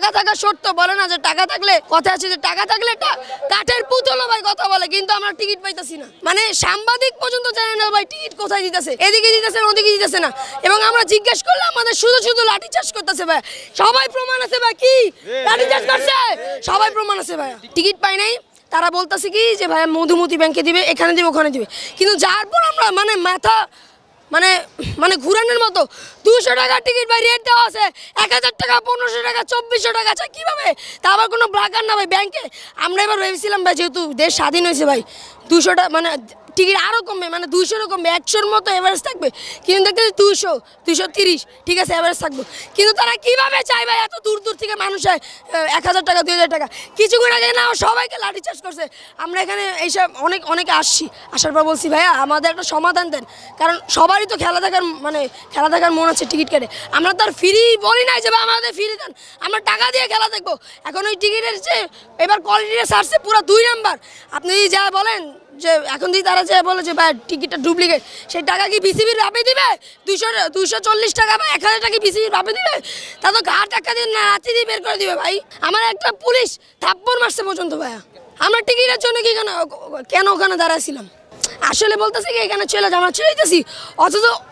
টাকা থাকা শর্ত বলে না যে টাকা থাকলে কথা আছে যে টাকা থাকলে কাঠের পুতুলও ভাই কথা বলে, কিন্তু আমরা টিকিট পাইতেছি না। মানে সাংবাদিক পর্যন্ত জানে না ভাই টিকিট কোথায় দিতেছে, এদিকে দিতেছে না ওদিকে দিতেছে না। এবং আমরা জিজ্ঞেস করলে আমাদের শুধু শুধু লাঠি চাষ করতেছে ভাই। সবাই প্রমাণ আছে ভাই, কি লাঠি চাষ করছে, সবাই প্রমাণ আছে ভাই। টিকিট পাই নাই, তারা বলতেছে কি যে ভাই মধুমতি ব্যাংকে দিবে, এখানে দিবে, ওখানে দিবে। কিন্তু যার পর আমরা মানে মাথা মানে মানে ঘুরানোর মতো 200 টাকা টিকিট ভাই রেট দেওয়া আছে, 1000 টাকা, 1500 টাকা, 2400 টাকা চাই কিভাবে? তা আবার কোনো ব্লাকার না ভাই ব্যাংকে। আমরা এবার ভেবেছিলাম ভাই যেহেতু দেশ স্বাধীন হয়েছে ভাই 200 টাকা মানে টিকিট আরও কমবে, মানে 200 কমবে, 100-র মতো এভারেজ থাকবে। কিন্তু দেখতে 200, 230 ঠিক আছে এভারেজ থাকবে। কিন্তু তারা কিভাবে চায় ভাই এত দূর দূর থেকে মানুষ হয় 1000 টাকা 2000 টাকা। কিছুক্ষণ আগে না সবাইকে লাঠিচার্জ করছে। আমরা এখানে এইসব অনেকে আসার পর বলছি ভাইয়া আমাদের একটা সমাধান দেন, কারণ সবারই তো খেলা দেখার মন আছে টিকিট কেটে। আমরা তো আর ফ্রি বলি নাই যে ভাই আমাদের ফ্রি দেন, আমরা টাকা দিয়ে খেলা দেখবো। এখন ওই টিকিটের যে এবার কোয়ালিটিটা ছাড়ছে পুরো 2 নাম্বার। আপনি যা বলেন যে এখন যদি তারা যে বলে যে ভাই টিকিটটা ডুপ্লিকেট, সেই টাকা কি বিসিবির ভাবে দিবে? 240 টাকা বা 1000 টাকা বিসিবির ভাবে দিবে? তা তো ঘাট টাকা দিয়ে না রাতে দিয়ে বের করে দিবে ভাই। আমার একটা পুলিশ থাপ্পড় মারছে পর্যন্ত ভাইয়া। আমরা টিকিটের জন্য কি কেন ওখানে দাঁড়াছিলাম? আসলে বলতেছি কি এখানে চলে আমরা চলে যেতেছি,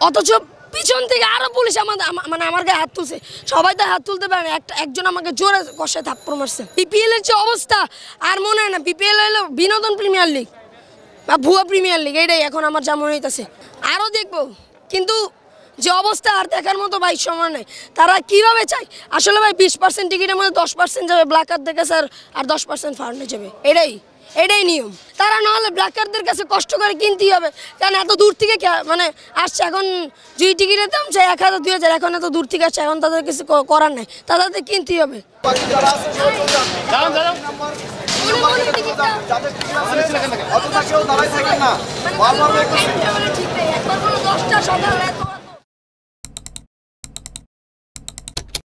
অথচ পিছন থেকে আরো পুলিশ আমার গায়ে হাত তুলছে। সবাই তো হাত তুলতে পারে না, একজন আমাকে জোরে কষায় থাপ্পড় মারছে। বিপিএল এর যে অবস্থা আর মনে হয় না, বিপিএল হলো বিনোদন প্রিমিয়ার লিগ বা ভুয়া প্রিমিয়ার লিগ, এটাই এখন আমার যা মনে হইতেছে। আরও দেখবো, কিন্তু যে অবস্থা আর দেখার মতো ভাই সময় নেই। তারা কীভাবে চায় আসলে ভাই 20% টিকিটের মধ্যে 10% যাবে ব্ল্যাকারদের কাছে, আর 10% ফান্ডে যাবে। এটাই নিয়ম। তারা নাহলে ব্ল্যাকারদের কাছে কষ্ট করে কিনতেই হবে, কারণ এত দূর থেকে মানে আসছে। এখন যদি টিকিটের দাম চাই 1000 2000, এখন এত দূর থেকে আসছে, এখন তাদের কিছু করার নাই, তাদের কিনতেই হবে। ঠিক নেই, একবার 10টা সকাল